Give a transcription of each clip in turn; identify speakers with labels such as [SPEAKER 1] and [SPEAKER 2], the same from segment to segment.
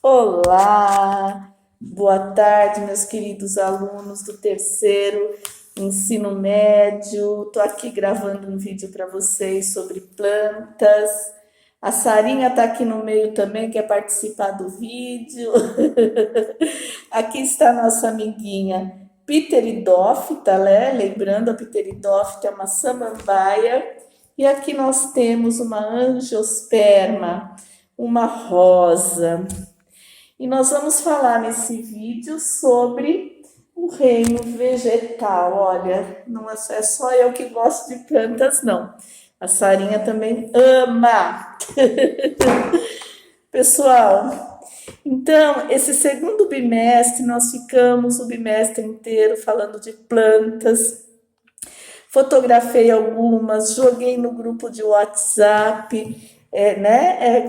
[SPEAKER 1] Olá, boa tarde, meus queridos alunos do terceiro ensino médio. Estou aqui gravando um vídeo para vocês sobre plantas. A Sarinha está aqui no meio também, quer participar do vídeo. Aqui está a nossa amiguinha Pteridófita, né? Lembrando, a Pteridófita é uma samambaia. E aqui nós temos uma angiosperma, uma rosa. E nós vamos falar nesse vídeo sobre o reino vegetal. Olha, não é só eu que gosto de plantas, não. A Sarinha também ama. Pessoal, então, esse segundo bimestre, nós ficamos o bimestre inteiro falando de plantas. Fotografei algumas, joguei no grupo de WhatsApp,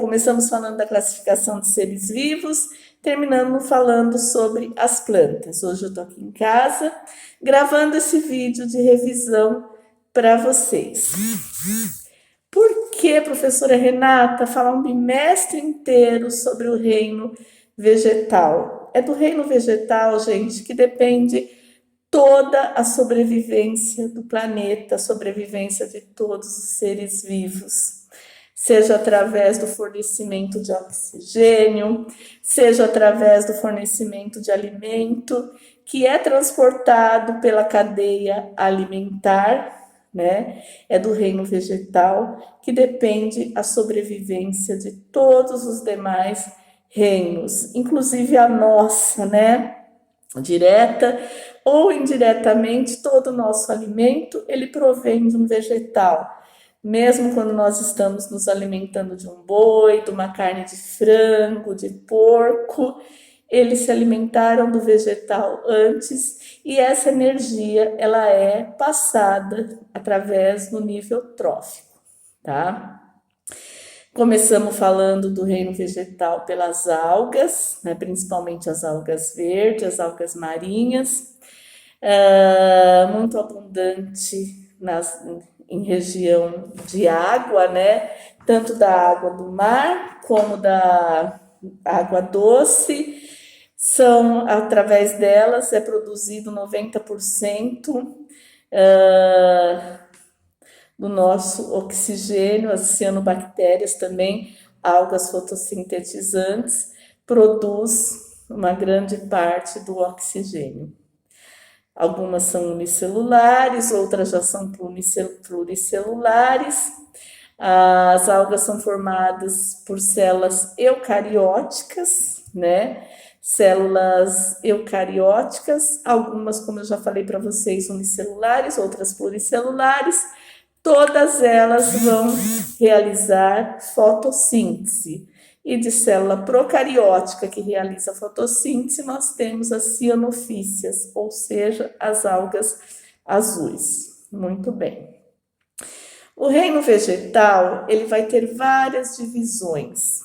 [SPEAKER 1] começamos falando da classificação de seres vivos, terminando falando sobre as plantas. Hoje eu estou aqui em casa, gravando esse vídeo de revisão para vocês. Por que, professora Renata, falar um bimestre inteiro sobre o reino vegetal? É do reino vegetal, gente, que depende toda a sobrevivência do planeta, a sobrevivência de todos os seres vivos, seja através do fornecimento de oxigênio, seja através do fornecimento de alimento, que é transportado pela cadeia alimentar, né? É do reino vegetal, que depende a sobrevivência de todos os demais reinos, inclusive a nossa, né? Direta ou indiretamente, todo o nosso alimento ele provém de um vegetal. Mesmo quando nós estamos nos alimentando de um boi, de uma carne de frango, de porco, eles se alimentaram do vegetal antes e essa energia ela é passada através do nível trófico, tá? Começamos falando do reino vegetal pelas algas, né, principalmente as algas verdes, as algas marinhas, muito abundante em região de água, né, tanto da água do mar como da água doce. São, através delas, é produzido 90% do nosso oxigênio, as cianobactérias também, algas fotossintetizantes, produz uma grande parte do oxigênio. Algumas são unicelulares, outras já são pluricelulares. As algas são formadas por células eucarióticas, né? Células eucarióticas, algumas, como eu já falei para vocês, unicelulares, outras pluricelulares. Todas elas vão realizar fotossíntese. E de célula procariótica que realiza fotossíntese, nós temos as cianofícias, ou seja, as algas azuis. Muito bem. O reino vegetal, ele vai ter várias divisões.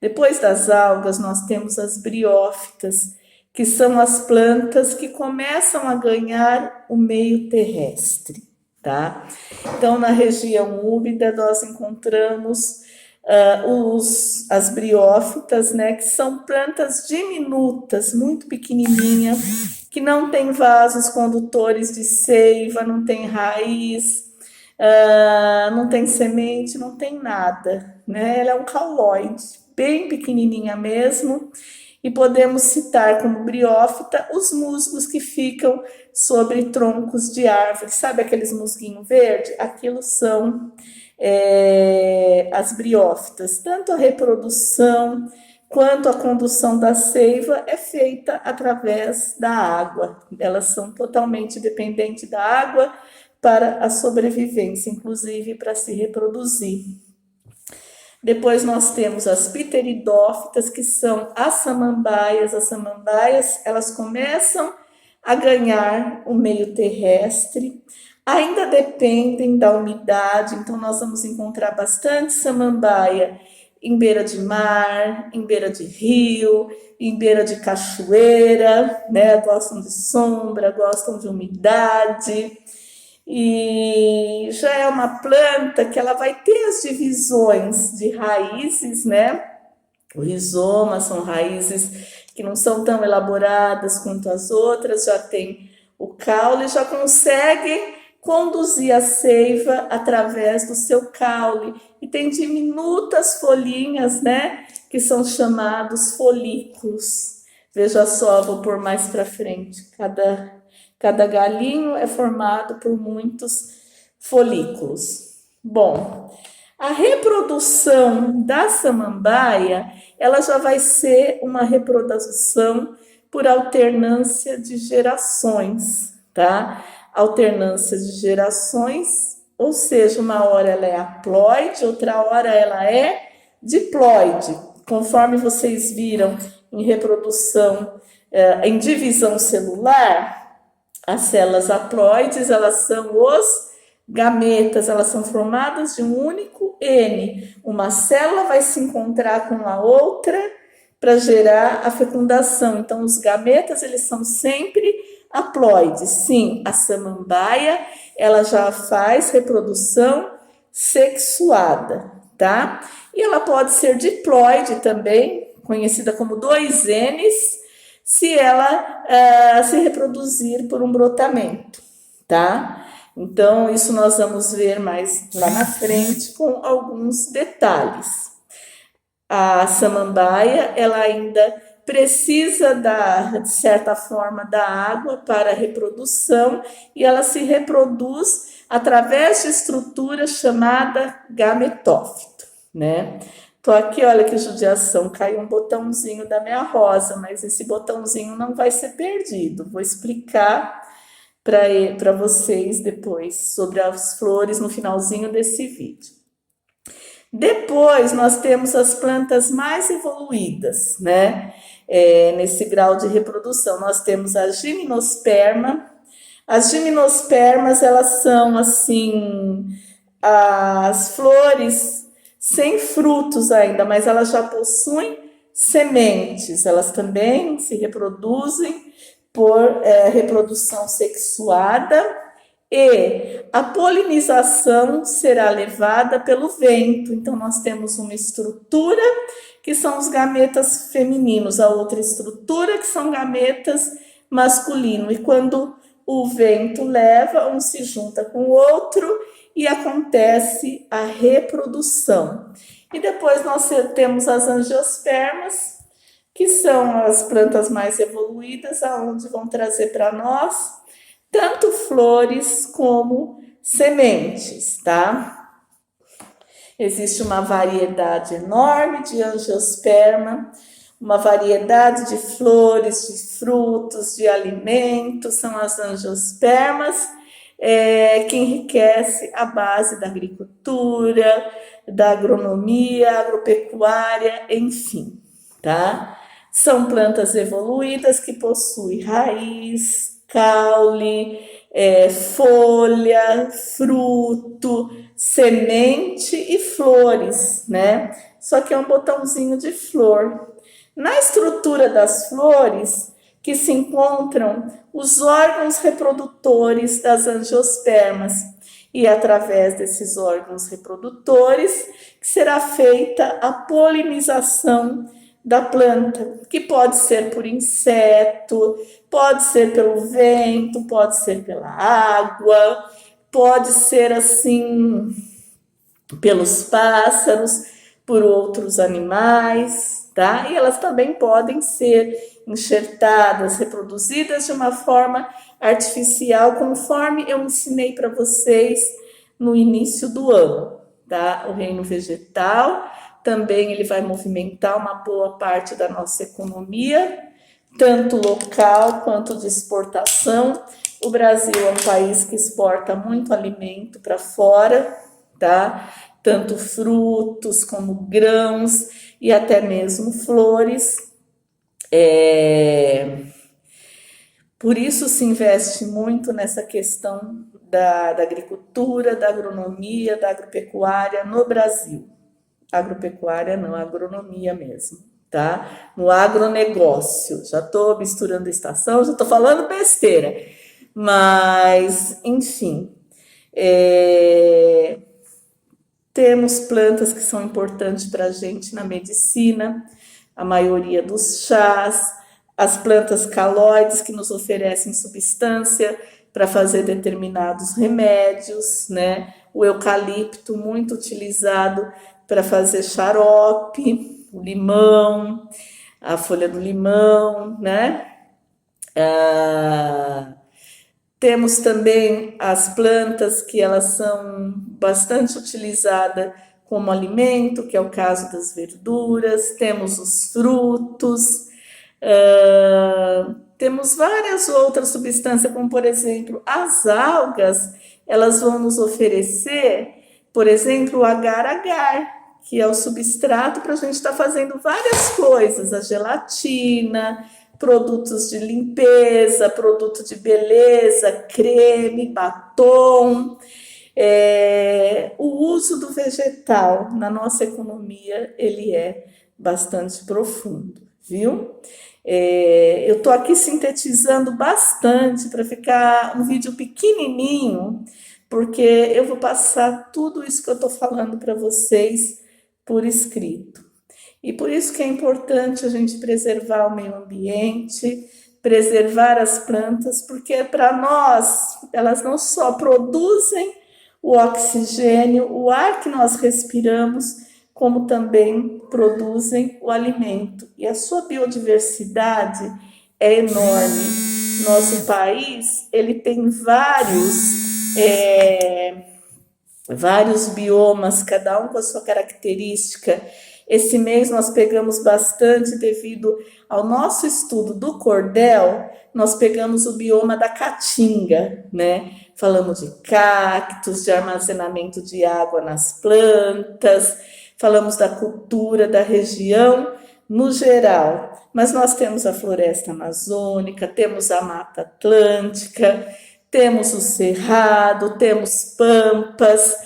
[SPEAKER 1] Depois das algas, nós temos as briófitas, que são as plantas que começam a ganhar o meio terrestre, tá? Então, na região úmida, nós encontramos as briófitas, né, que são plantas diminutas, muito pequenininhas, que não tem vasos condutores de seiva, não tem raiz, não tem semente, não tem nada, né? Ela é um cauloide, bem pequenininha mesmo, e podemos citar como briófita os musgos que ficam sobre troncos de árvores, sabe aqueles musguinhos verdes? Aquilo são as briófitas. Tanto a reprodução quanto a condução da seiva é feita através da água. Elas são totalmente dependentes da água para a sobrevivência, inclusive para se reproduzir. Depois nós temos as pteridófitas, que são as samambaias. As samambaias, elas começam a ganhar o meio terrestre, ainda dependem da umidade, então nós vamos encontrar bastante samambaia em beira de mar, em beira de rio, em beira de cachoeira, né? Gostam de sombra, gostam de umidade. E já é uma planta que ela vai ter as divisões de raízes, né? O rizoma são raízes que não são tão elaboradas quanto as outras, já tem o caule, já consegue conduzir a seiva através do seu caule e tem diminutas folhinhas, né, que são chamados folículos. Veja só, vou pôr mais para frente. Cada galinho é formado por muitos folículos. Bom, a reprodução da samambaia, ela já vai ser uma reprodução por alternância de gerações, tá? Alternância de gerações, ou seja, uma hora ela é haploide, outra hora ela é diploide. Conforme vocês viram em reprodução, em divisão celular, as células haploides, elas são os gametas, elas são formadas de um único N. Uma célula vai se encontrar com a outra para gerar a fecundação. Então, os gametas, eles são sempre haploides. Sim, a samambaia, ela já faz reprodução sexuada, tá? E ela pode ser diploide também, conhecida como 2Ns, se ela se reproduzir por um brotamento, tá? Então, isso nós vamos ver mais lá na frente com alguns detalhes. A samambaia, ela ainda precisa de certa forma, da água para a reprodução e ela se reproduz através de estrutura chamada gametófito, né? Tô aqui, olha que judiação, caiu um botãozinho da minha rosa, mas esse botãozinho não vai ser perdido. Vou explicar para vocês depois sobre as flores no finalzinho desse vídeo. Depois nós temos as plantas mais evoluídas, né? Nesse grau de reprodução, nós temos a gimnosperma. As gimnospermas, elas são assim, as flores sem frutos ainda, mas elas já possuem sementes. Elas também se reproduzem por reprodução sexuada e a polinização será levada pelo vento. Então, nós temos uma estrutura que são os gametas femininos, a outra estrutura que são gametas masculinos. E quando o vento leva, um se junta com o outro e acontece a reprodução. E depois nós temos as angiospermas, que são as plantas mais evoluídas, aonde vão trazer para nós tanto flores como sementes, tá? Existe uma variedade enorme de angiosperma, uma variedade de flores, de frutos, de alimentos, são as angiospermas, que enriquece a base da agricultura, da agronomia, agropecuária, enfim, tá? São plantas evoluídas que possuem raiz, caule, folha, fruto, semente e flores, né? Só que é um botãozinho de flor. Na estrutura das flores, que se encontram os órgãos reprodutores das angiospermas, e através desses órgãos reprodutores que será feita a polinização da planta, que pode ser por inseto, pode ser pelo vento, pode ser pela água, pode ser assim pelos pássaros, por outros animais, tá? E elas também podem ser enxertadas, reproduzidas de uma forma artificial, conforme eu ensinei para vocês no início do ano, tá? O reino vegetal também ele vai movimentar uma boa parte da nossa economia, tanto local quanto de exportação. O Brasil é um país que exporta muito alimento para fora, tá? Tanto frutos como grãos e até mesmo flores. Por isso se investe muito nessa questão da agricultura, da agronomia, da agropecuária no Brasil. Agropecuária não, agronomia mesmo, tá? No agronegócio. Já estou misturando estação, já estou falando besteira. Mas, enfim, Temos plantas que são importantes para a gente na medicina, a maioria dos chás, as plantas calóides que nos oferecem substância para fazer determinados remédios, né? O eucalipto, muito utilizado para fazer xarope, o limão, a folha do limão, né? Ah, temos também as plantas que elas são bastante utilizadas como alimento, que é o caso das verduras, temos os frutos, temos várias outras substâncias, como por exemplo, as algas, elas vão nos oferecer, por exemplo, o agar-agar, que é o substrato para a gente estar fazendo várias coisas, a gelatina, produtos de limpeza, produto de beleza, creme, batom. O uso do vegetal na nossa economia, ele é bastante profundo, viu? Eu estou aqui sintetizando bastante para ficar um vídeo pequenininho, porque eu vou passar tudo isso que eu estou falando para vocês por escrito. E por isso que é importante a gente preservar o meio ambiente, preservar as plantas, porque para nós elas não só produzem o oxigênio, o ar que nós respiramos, como também produzem o alimento. E a sua biodiversidade é enorme. Nosso país, ele tem vários biomas, cada um com a sua característica. Esse mês nós pegamos bastante devido ao nosso estudo do cordel, nós pegamos o bioma da caatinga, né? Falamos de cactos, de armazenamento de água nas plantas, falamos da cultura da região no geral. Mas nós temos a floresta amazônica, temos a Mata Atlântica, temos o cerrado, temos pampas,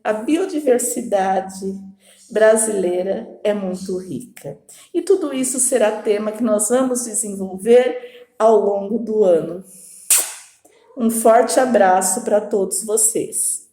[SPEAKER 1] a biodiversidade brasileira é muito rica. E tudo isso será tema que nós vamos desenvolver ao longo do ano. Um forte abraço para todos vocês.